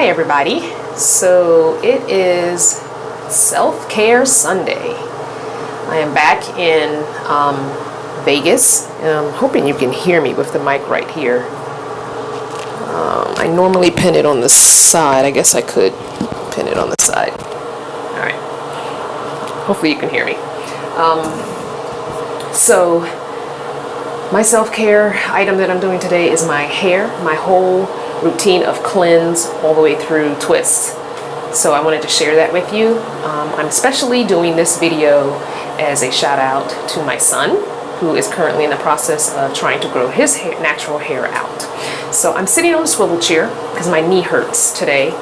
Hi everybody. So it is Self-Care Sunday. I am back in Vegas. I'm hoping you can hear me with the mic right here. I normally pin it on the side. I guess I could pin it on the side. All right. Hopefully you can hear me. So my self-care item that I'm doing today is my hair, my whole routine of cleanse all the way through twists. So I wanted to share that with you. I'm especially doing this video as a shout out to my son, who is currently in the process of trying to grow his natural hair out. So I'm sitting on a swivel chair because my knee hurts today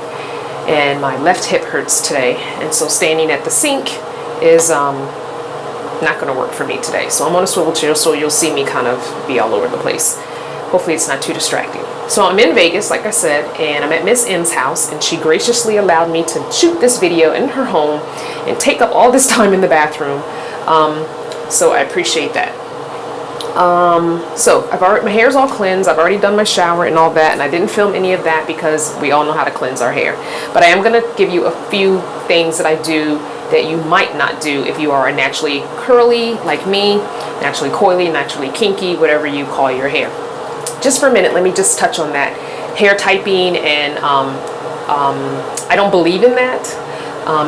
and my left hip hurts today. And so standing at the sink is not going to work for me today. So I'm on a swivel chair, so you'll see me kind of be all over the place. Hopefully it's not too distracting. So I'm in Vegas, like I said, and I'm at Miss M's house, and she graciously allowed me to shoot this video in her home and take up all this time in the bathroom. So I appreciate that. So my hair's all cleansed. I've already done my shower and all that, and I didn't film any of that because we all know how to cleanse our hair. But I am going to give you a few things that I do that you might not do if you are a naturally curly like me, naturally coily, naturally kinky, whatever you call your hair. Just for a minute, let me just touch on that. Hair typing, and I don't believe in that.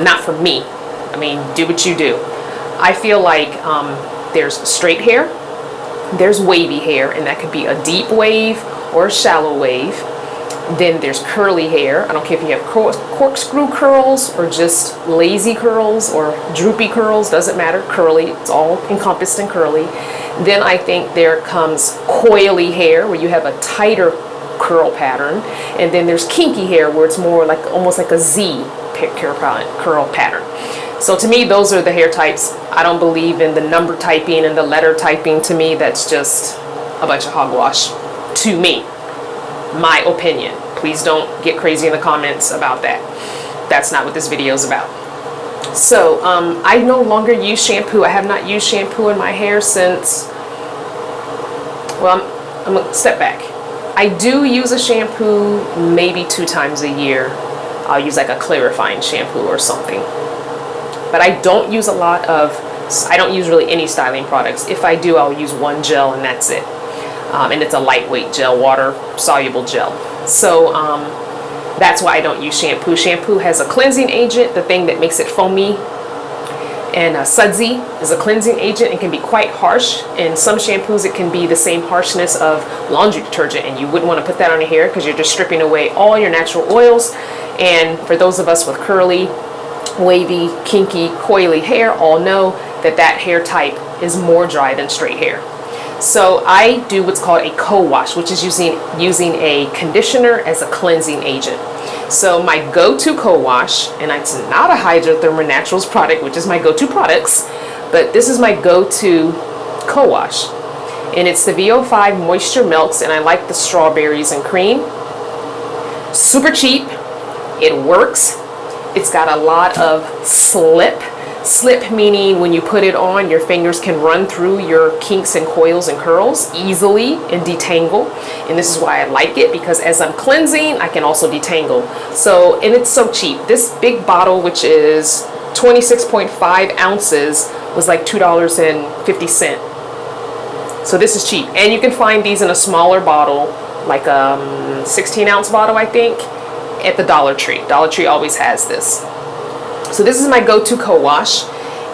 Not for me. I mean, do what you do. I feel like there's straight hair, there's wavy hair, and that could be a deep wave or a shallow wave. Then there's curly hair. I don't care if you have corkscrew curls or just lazy curls or droopy curls, doesn't matter. Curly, it's all encompassed in curly. Then I think there comes coily hair, where you have a tighter curl pattern. And then there's kinky hair, where it's more like almost like a Z curl pattern. So to me, those are the hair types. I don't believe in the number typing and the letter typing. To me, that's just a bunch of hogwash. To me, my opinion. Please don't get crazy in the comments about that. That's not what this video is about. So I no longer use shampoo. I have not used shampoo in my hair since, well, I'm gonna step back. I do use a shampoo maybe 2 times a year. I'll use like a clarifying shampoo or something. But I don't use I don't use really any styling products. If I do, I'll use one gel and that's it. And it's a lightweight gel, water soluble gel. So that's why I don't use shampoo. Shampoo has a cleansing agent, the thing that makes it foamy, and sudsy is a cleansing agent and can be quite harsh. In some shampoos it can be the same harshness of laundry detergent, and you wouldn't want to put that on your hair because you're just stripping away all your natural oils. And for those of us with curly, wavy, kinky, coily hair all know that that hair type is more dry than straight hair. So I do what's called a co-wash, which is using a conditioner as a cleansing agent. So my go-to co-wash, and it's not a Hydrotherm Naturals product, which is my go-to products, but this is my go-to co-wash. And it's the VO5 Moisture Milks, and I like the strawberries and cream. Super cheap. It works. It's got a lot of slip. Slip meaning when you put it on, your fingers can run through your kinks and coils and curls easily and detangle. And this is why I like it, because as I'm cleansing, I can also detangle. So, and it's so cheap. This big bottle, which is 26.5 ounces, was like $2.50. So this is cheap. And you can find these in a smaller bottle, like a 16-ounce bottle, I think, at the Dollar Tree. Dollar Tree always has this. So this is my go-to co-wash,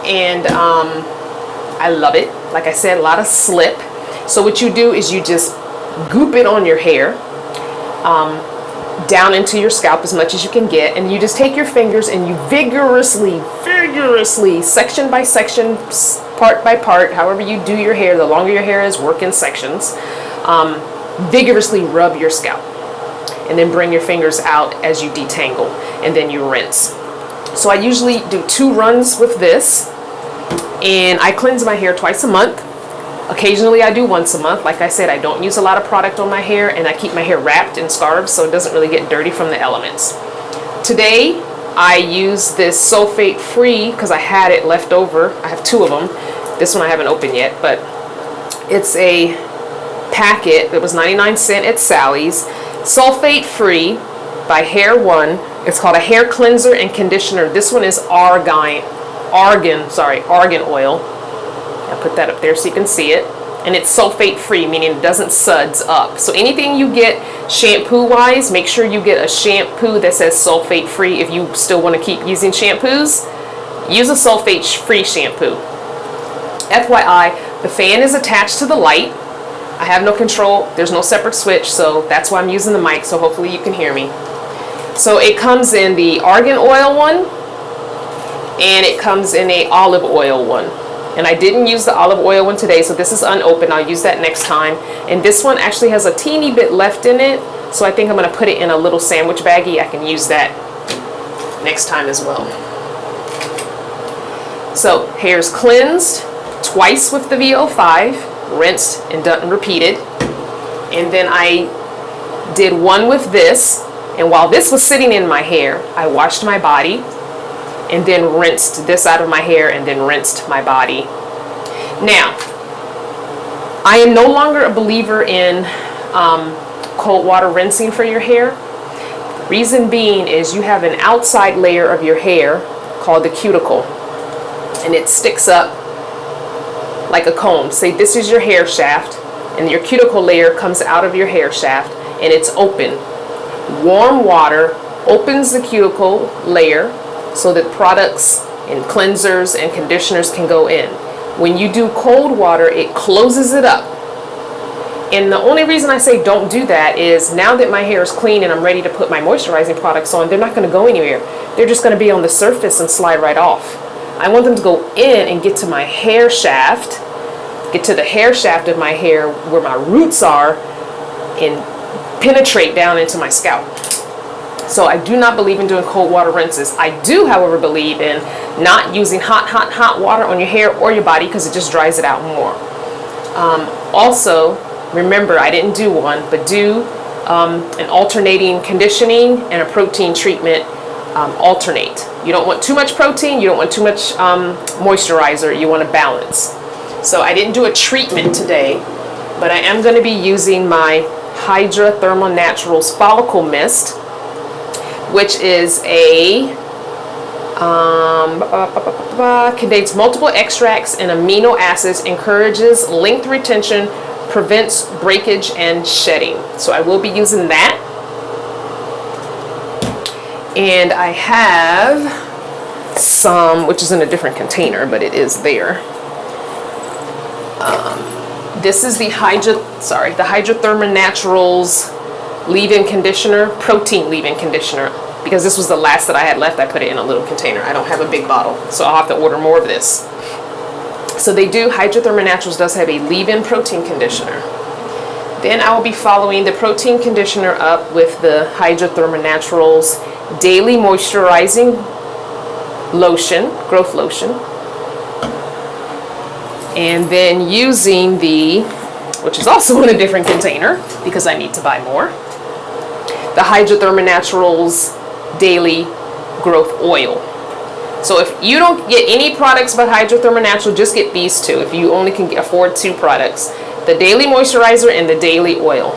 and I love it. Like I said, a lot of slip. So what you do is you just goop it on your hair, down into your scalp as much as you can get, and you just take your fingers and you vigorously, section by section, part by part, however you do your hair, the longer your hair is, work in sections, vigorously rub your scalp, and then bring your fingers out as you detangle, and then you rinse. So I usually do 2 runs with this, and I cleanse my hair twice a month. Occasionally I do once a month. Like I said, I don't use a lot of product on my hair, and I keep my hair wrapped in scarves so it doesn't really get dirty from the elements. Today I use this sulfate free because I had it left over. I have 2 of them. This one I haven't opened yet, but it's a packet that was 99 cents at Sally's, sulfate free. by Hair One. It's called a hair cleanser and conditioner. This one is argan oil. I'll put that up there so you can see it. And it's sulfate free, meaning it doesn't suds up. So anything you get shampoo wise, make sure you get a shampoo that says sulfate free. If you still want to keep using shampoos, use a sulfate free shampoo. FYI, the fan is attached to the light. I have no control, there's no separate switch, so that's why I'm using the mic, so hopefully you can hear me. So it comes in the argan oil one, and it comes in a olive oil one. And I didn't use the olive oil one today, so this is unopened. I'll use that next time. And this one actually has a teeny bit left in it, so I think I'm gonna put it in a little sandwich baggie. I can use that next time as well. So hair's cleansed twice with the VO5, rinsed and done and repeated. And then I did one with this, and while this was sitting in my hair, I washed my body and then rinsed this out of my hair and then rinsed my body. Now, I am no longer a believer in cold water rinsing for your hair. Reason being is you have an outside layer of your hair called the cuticle, and it sticks up like a comb. Say this is your hair shaft, and your cuticle layer comes out of your hair shaft, and it's open. Warm water opens the cuticle layer so that products and cleansers and conditioners can go in. When you do cold water, it closes it up. And the only reason I say don't do that is now that my hair is clean and I'm ready to put my moisturizing products on, they're not going to go anywhere. They're just going to be on the surface and slide right off. I want them to go in and get to my hair shaft, get to the hair shaft of my hair where my roots are, and penetrate down into my scalp. So I do not believe in doing cold water rinses. I do, however, believe in not using hot water on your hair or your body because it just dries it out more. Also, remember, I didn't do one, but do an alternating conditioning and a protein treatment. Alternate. You don't want too much protein, you don't want too much moisturizer, you want to balance. So I didn't do a treatment today, but I am going to be using my Hydrothermal Naturals Follicle Mist, which is a contains multiple extracts and amino acids, encourages length retention, prevents breakage and shedding. So I will be using that. And I have some, which is in a different container, but it is there. This is the Hydrothermal Naturals leave-in conditioner, protein leave-in conditioner. Because this was the last that I had left, I put it in a little container. I don't have a big bottle, so I'll have to order more of this. So they do, Hydrothermal Naturals does have a leave-in protein conditioner. Then I will be following the protein conditioner up with the Hydrothermal Naturals Daily Moisturizing Lotion, Growth Lotion. And then using the, which is also in a different container because I need to buy more, the Hydrothermal Naturals Daily Growth Oil. So if you don't get any products but Hydrothermal Natural, just get these two if you only can afford two products. The Daily Moisturizer and the Daily Oil.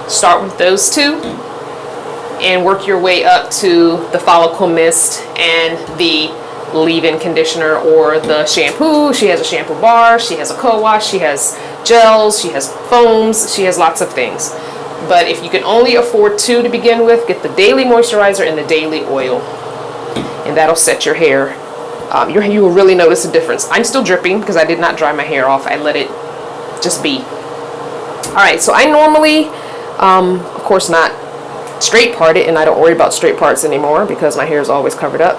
Start with those two and work your way up to the Follicle Mist and the leave-in conditioner or the shampoo. She has a shampoo bar, she has a co-wash, she has gels, she has foams, she has lots of things. But if you can only afford two to begin with, get the Daily Moisturizer and the Daily Oil. And that'll set your hair. You will really notice a difference. I'm still dripping because I did not dry my hair off. I let it just be. Alright, so I normally, of course not straight part it, and I don't worry about straight parts anymore because my hair is always covered up.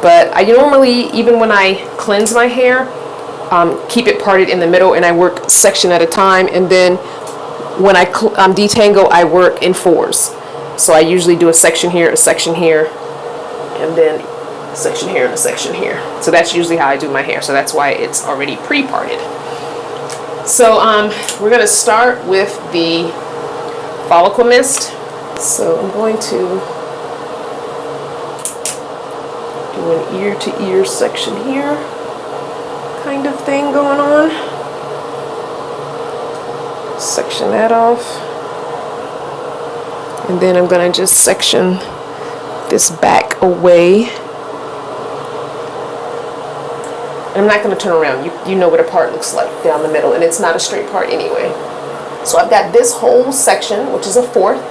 But I normally, even when I cleanse my hair, keep it parted in the middle, and I work section at a time. And then when I detangle, I work in fours. So I usually do a section here, and then a section here and a section here. So that's usually how I do my hair. So that's why it's already pre-parted. So we're going to start with the follicle mist. So I'm going to do an ear-to-ear section here, kind of thing going on. Section that off. And then I'm going to just section this back away. I'm not going to turn around. You know what a part looks like down the middle, and it's not a straight part anyway. So I've got this whole section, which is a fourth,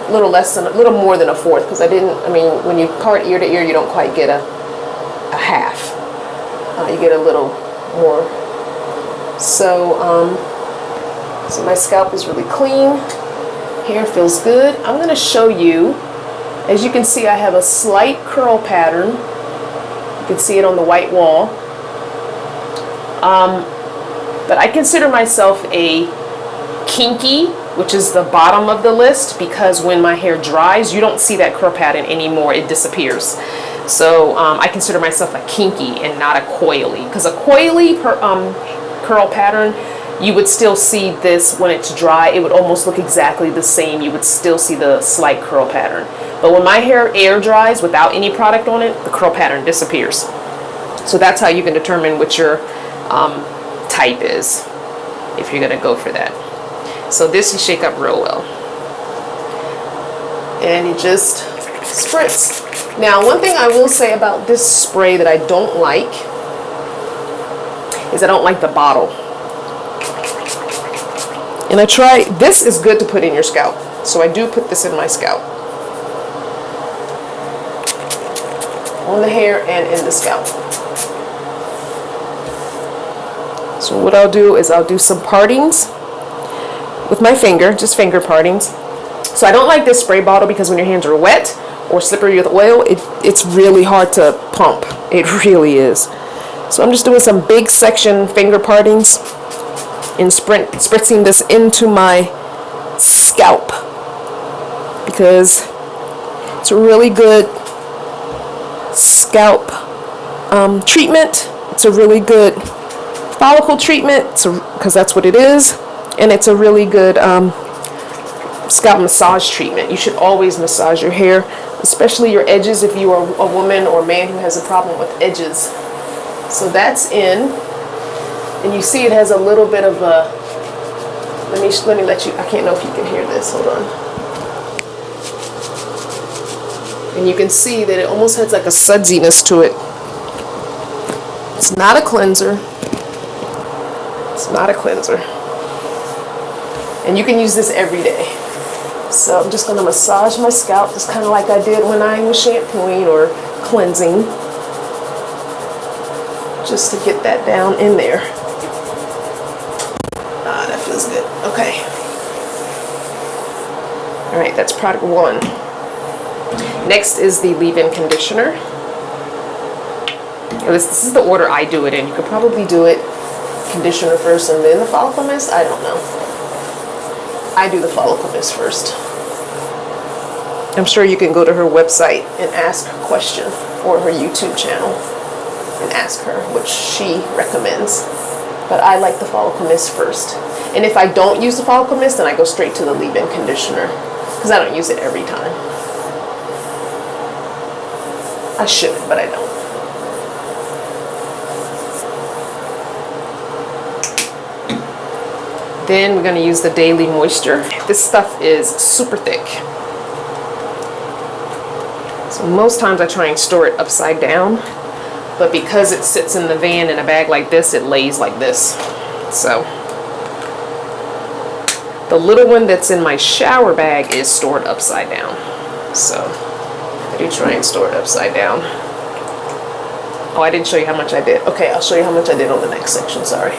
a little more than a fourth, because when you part ear to ear, you don't quite get a half. You get a little more. So my scalp is really clean. Hair feels good. I'm going to show you. As you can see, I have a slight curl pattern. You can see it on the white wall. But I consider myself a kinky, which is the bottom of the list, because when my hair dries, you don't see that curl pattern anymore. It disappears. So I consider myself a kinky and not a coily, because a coily curl pattern, you would still see this when it's dry. It would almost look exactly the same. You would still see the slight curl pattern. But when my hair air dries without any product on it, the curl pattern disappears. So that's how you can determine what your type is, if you're going to go for that. So this you shake up real well. And you just spritz. Now, one thing I will say about this spray that I don't like is I don't like the bottle. And this is good to put in your scalp. So I do put this in my scalp. On the hair and in the scalp. So what I'll do is I'll do some partings with my finger, just finger partings. So I don't like this spray bottle because when your hands are wet or slippery with oil, it's really hard to pump. It really is. So I'm just doing some big section finger partings and spritzing this into my scalp because it's a really good scalp treatment. It's a really good follicle treatment, because that's what it is, and it's a really good scalp massage treatment. You should always massage your hair, especially your edges if you are a woman or man who has a problem with edges. So that's in, and you see it has a little bit of a, let me let you, I can't know if you can hear this, hold on. And you can see that it almost has like a sudsiness to it. It's not a cleanser. It's not a cleanser. And you can use this every day. So I'm just going to massage my scalp just kind of like I did when I was shampooing or cleansing. Just to get that down in there. Ah, that feels good. Okay. Alright, that's product one. Next is the leave-in conditioner. This is the order I do it in. You could probably do it conditioner first and then the follicle mist. I don't know. I do the follicle mist first. I'm sure you can go to her website and ask her question, or her YouTube channel and ask her what she recommends. But I like the follicle mist first. And if I don't use the follicle mist, then I go straight to the leave-in conditioner because I don't use it every time. I should, but I don't. Then we're going to use the Daily Moisture. This stuff is super thick. So most times I try and store it upside down, but because it sits in the van in a bag like this, it lays like this. So the little one that's in my shower bag is stored upside down. So I do try and store it upside down. Oh, I didn't show you how much I did. Okay, I'll show you how much I did on the next section, sorry.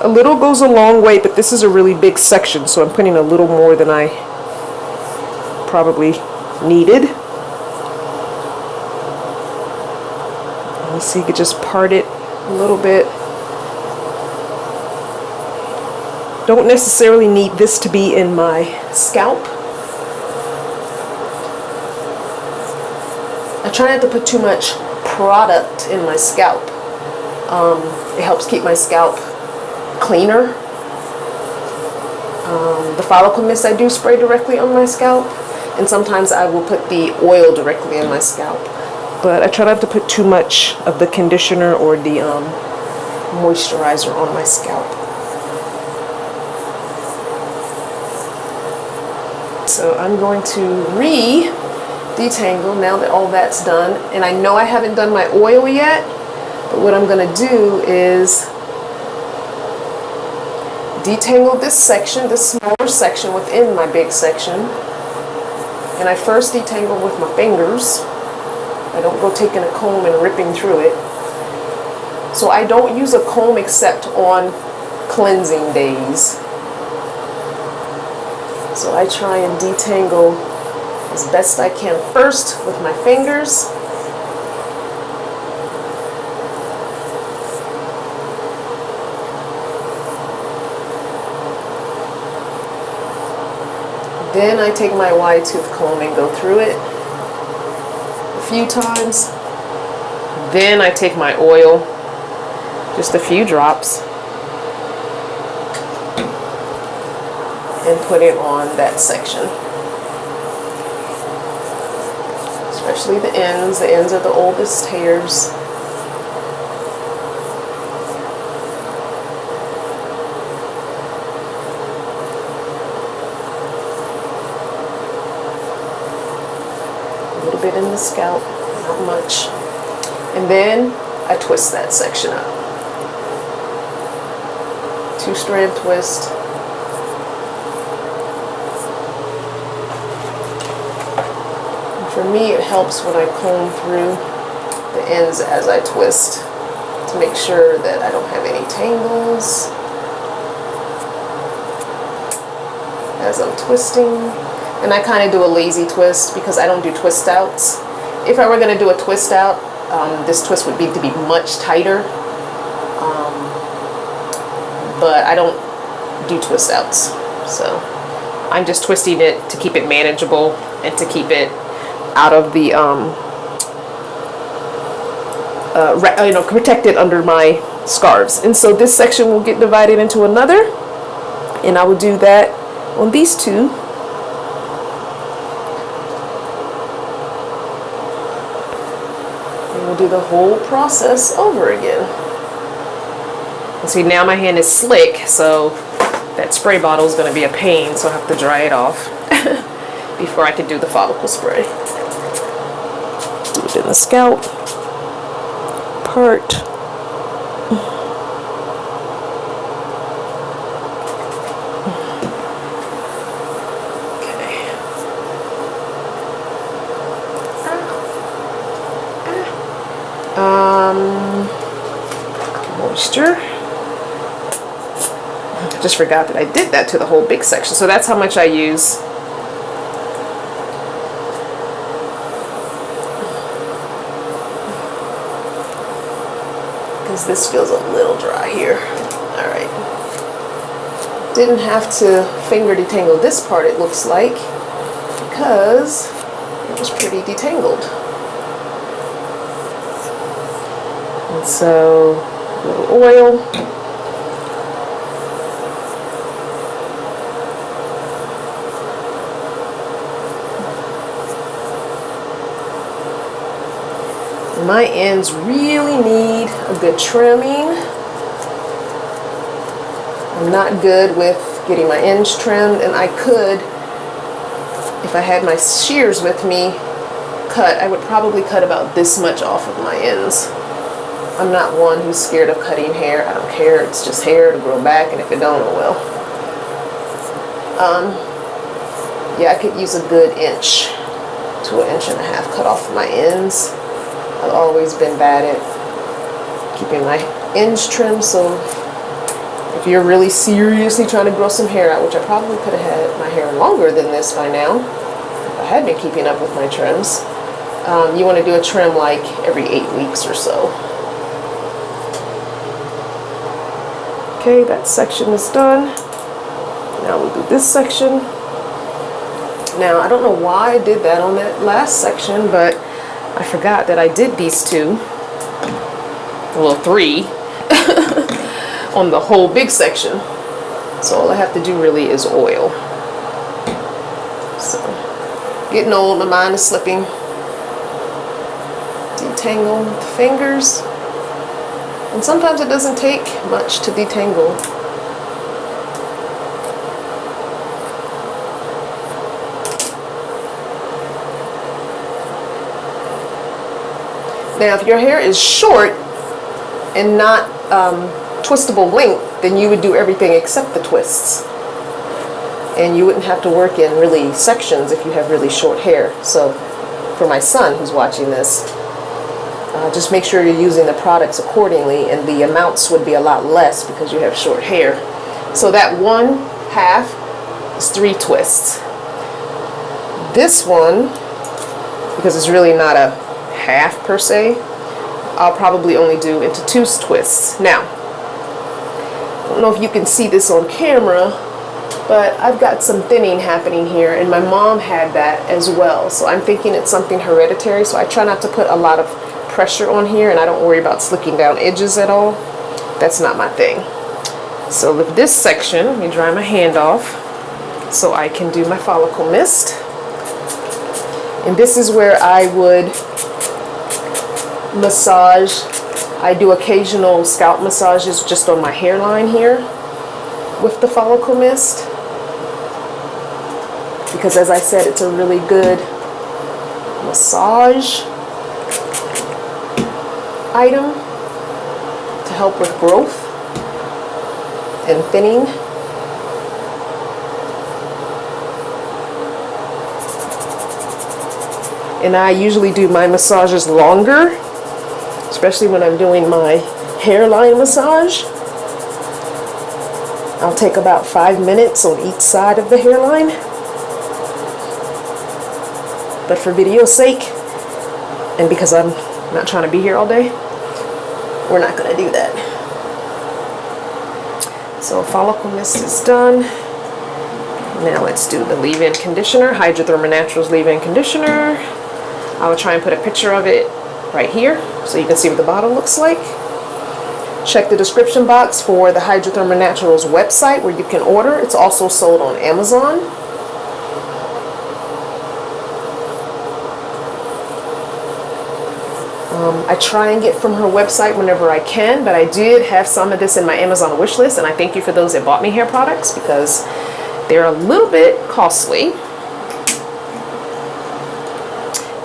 A little goes a long way, but this is a really big section, so I'm putting a little more than I probably needed. Let's see, you could just part it a little bit. Don't necessarily need this to be in my scalp. I try not to put too much product in my scalp. It helps keep my scalp cleaner. The follicle mist I do spray directly on my scalp, and sometimes I will put the oil directly on my scalp, but I try not to put too much of the conditioner or the moisturizer on my scalp. So I'm going to detangle now that all that's done. And I know I haven't done my oil yet, but what I'm going to do is detangle this section, this smaller section within my big section. And I first detangle with my fingers. I don't go taking a comb and ripping through it. So I don't use a comb except on cleansing days. So I try and detangle as best I can first with my fingers. Then I take my wide tooth comb and go through it a few times. Then I take my oil, just a few drops, and put it on that section. Especially the ends. The ends are the oldest hairs. A little bit in the scalp, not much. And then I twist that section up. 2-strand twist. For me, it helps when I comb through the ends as I twist to make sure that I don't have any tangles as I'm twisting. And I kind of do a lazy twist because I don't do twist outs. If I were going to do a twist out, this twist would need to be much tighter. But I don't do twist outs. So I'm just twisting it to keep it manageable and to keep it out of the protected under my scarves. And so this section will get divided into another, and I will do that on these two. And we'll do the whole process over again. And see, now my hand is slick, so that spray bottle is going to be a pain, so I have to dry it off before I can do the follicle spray. Do it in the scalp part. Okay. Moisture. I just forgot that I did that to the whole big section. So that's how much I use. Because this feels a little dry here. All right. Didn't have to finger detangle this part, it looks like, because it was pretty detangled. And so, a little oil. My ends really need a good trimming. I'm not good with getting my ends trimmed, and I could, if I had my shears with me, I would probably cut about this much off of my ends. I'm not one who's scared of cutting hair. I don't care. It's just hair to grow back, and if it don't, oh well. Yeah, I could use a good inch to 1.5 inches cut off my ends. I've always been bad at keeping my ends trimmed, so if you're really seriously trying to grow some hair out, which I probably could have had my hair longer than this by now, if I had been keeping up with my trims, you want to do a trim like every 8 weeks or so. Okay, that section is done. Now we'll do this section. Now, I don't know why I did that on that last section, but I forgot that I did these two, well, 3, on the whole big section. So all I have to do really is oil. So, getting old, my mind is slipping. Detangle with the fingers. And sometimes it doesn't take much to detangle. Now, if your hair is short and not twistable length, then you would do everything except the twists. And you wouldn't have to work in really sections if you have really short hair. So for my son who's watching this, just make sure you're using the products accordingly, and the amounts would be a lot less because you have short hair. So that 1/2 is 3 twists. This one, because it's really not a half per se, I'll probably only do into 2 twists. Now, I don't know if you can see this on camera, but I've got some thinning happening here, and my mom had that as well. So I'm thinking it's something hereditary, so I try not to put a lot of pressure on here, and I don't worry about slicking down edges at all. That's not my thing. So with this section, let me dry my hand off so I can do my follicle mist. And this is where I would massage. I do occasional scalp massages just on my hairline here with the follicle mist, because as I said, it's a really good massage item to help with growth and thinning. And I usually do my massages longer, especially when I'm doing my hairline massage. I'll take about 5 minutes on each side of the hairline. But for video's sake, and because I'm not trying to be here all day, we're not going to do that. So follicle mist is done. Now let's do the leave-in conditioner, Hydrothermal Naturals leave-in conditioner. I will try and put a picture of it right here so you can see what the bottle looks like. Check the description box for the Hydrothermal Naturals website where you can order. It's also sold on Amazon. I try and get from her website whenever I can, but I did have some of this in my Amazon wish list, and I thank you for those that bought me hair products because they're a little bit costly.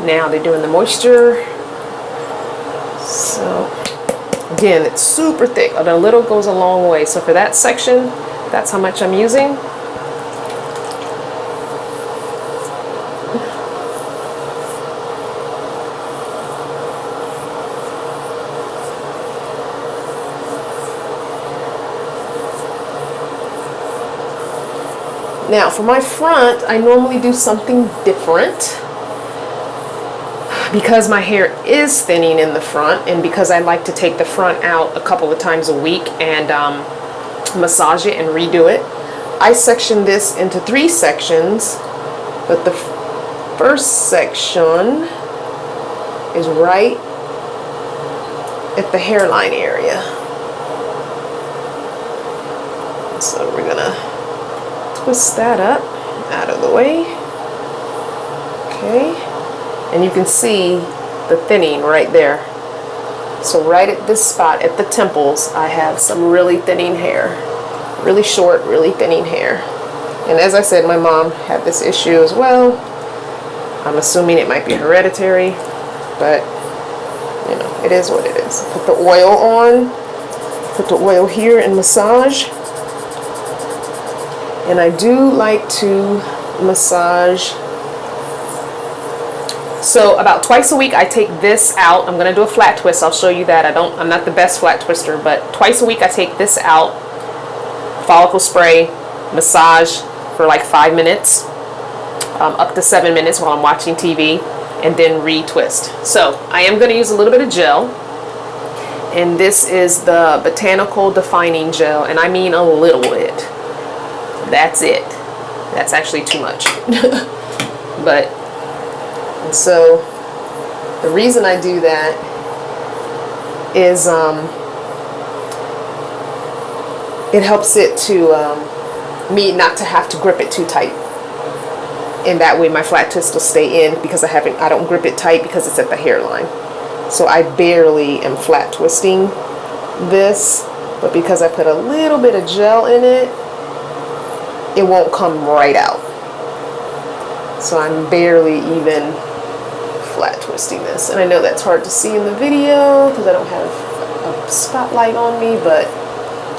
Now they're doing the moisture. So again, it's super thick. A little goes a long way. So for that section, that's how much I'm using. Now for my front, I normally do something different because my hair is thinning in the front, and because I like to take the front out a couple of times a week and massage it and redo it. I section this into 3 sections, but the first section is right at the hairline area. So we're gonna twist that up out of the way. Okay, and you can see the thinning right there. So right at this spot at the temples, I have some really thinning hair, really short, really thinning hair. And as I said, my mom had this issue as well. I'm assuming it might be hereditary, but you know, it is what it is. Put the oil on, put the oil here and massage. And I do like to massage. So about twice a week I take this out. I'm gonna do a flat twist. I'll show you that. I'm not the best flat twister, but twice a week I take this out, follicle spray, massage for like 5 minutes, up to 7 minutes while I'm watching TV, and then retwist. So I am gonna use a little bit of gel, and this is the Botanical Defining Gel, and I mean a little bit. That's it. That's actually too much. But and so the reason I do that is it helps it to me not to have to grip it too tight, and that way my flat twist will stay in because I don't grip it tight because it's at the hairline. So I barely am flat twisting this, but because I put a little bit of gel in it, it won't come right out. So I'm barely even flat twisting this. And I know that's hard to see in the video because I don't have a spotlight on me, but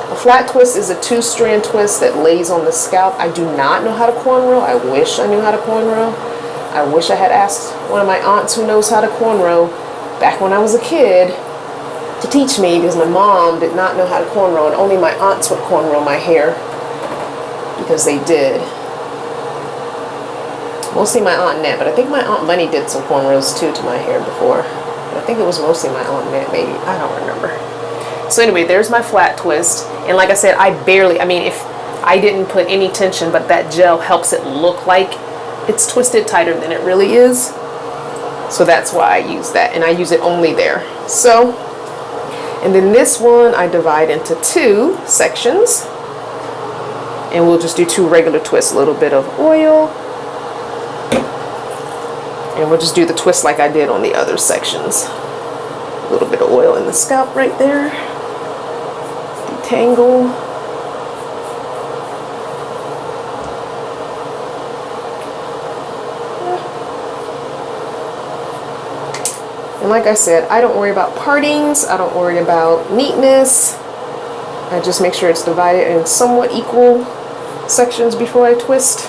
a flat twist is a 2-strand twist that lays on the scalp. I do not know how to cornrow. I wish I knew how to cornrow. I wish I had asked one of my aunts who knows how to cornrow back when I was a kid to teach me, because my mom did not know how to cornrow, and only my aunts would cornrow my hair because they did. Mostly my Aunt Nat, but I think my Aunt Bunny did some cornrows too to my hair before. But I think it was mostly my Aunt Nat, maybe. I don't remember. So anyway, there's my flat twist. And like I said, I mean, if I didn't put any tension, but that gel helps it look like it's twisted tighter than it really is. So that's why I use that, and I use it only there. So, and then this one I divide into 2 sections. And we'll just do 2 regular twists, a little bit of oil. And we'll just do the twist like I did on the other sections. A little bit of oil in the scalp right there. Detangle. And like I said, I don't worry about partings. I don't worry about neatness. I just make sure it's divided in somewhat equal sections before I twist.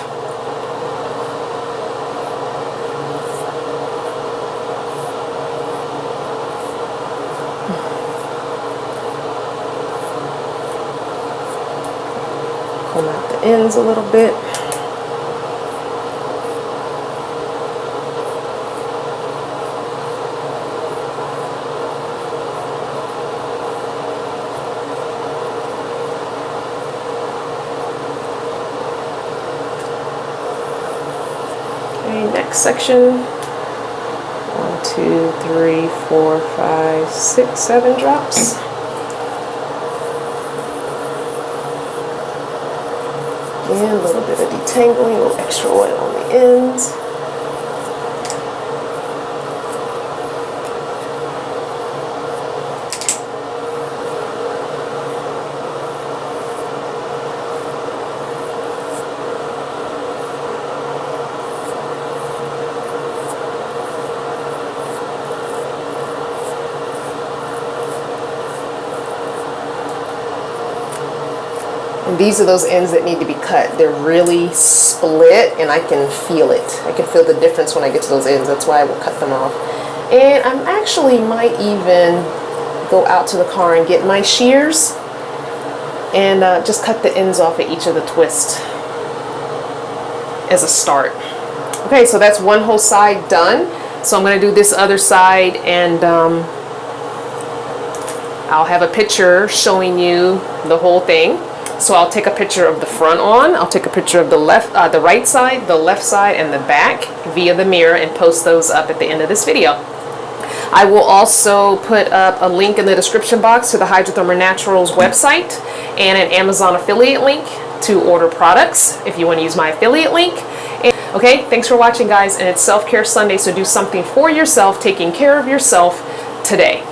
Comb out the ends a little bit. Next section, 1, 2, 3, 4, 5, 6, 7 drops. Again, a little bit of detangling, a little extra oil on the ends. And these are those ends that need to be cut. They're really split, and I can feel it. I can feel the difference when I get to those ends. That's why I will cut them off. And I actually might even go out to the car and get my shears and just cut the ends off at each of the twists as a start. Okay, so that's one whole side done. So I'm going to do this other side, and I'll have a picture showing you the whole thing. So I'll take a picture of the front on, I'll take a picture of the right side, the left side, and the back via the mirror, and post those up at the end of this video. I will also put up a link in the description box to the Hydrothermal Naturals website and an Amazon affiliate link to order products if you want to use my affiliate link. And, okay, thanks for watching, guys, and it's Self-Care Sunday, so do something for yourself, taking care of yourself today.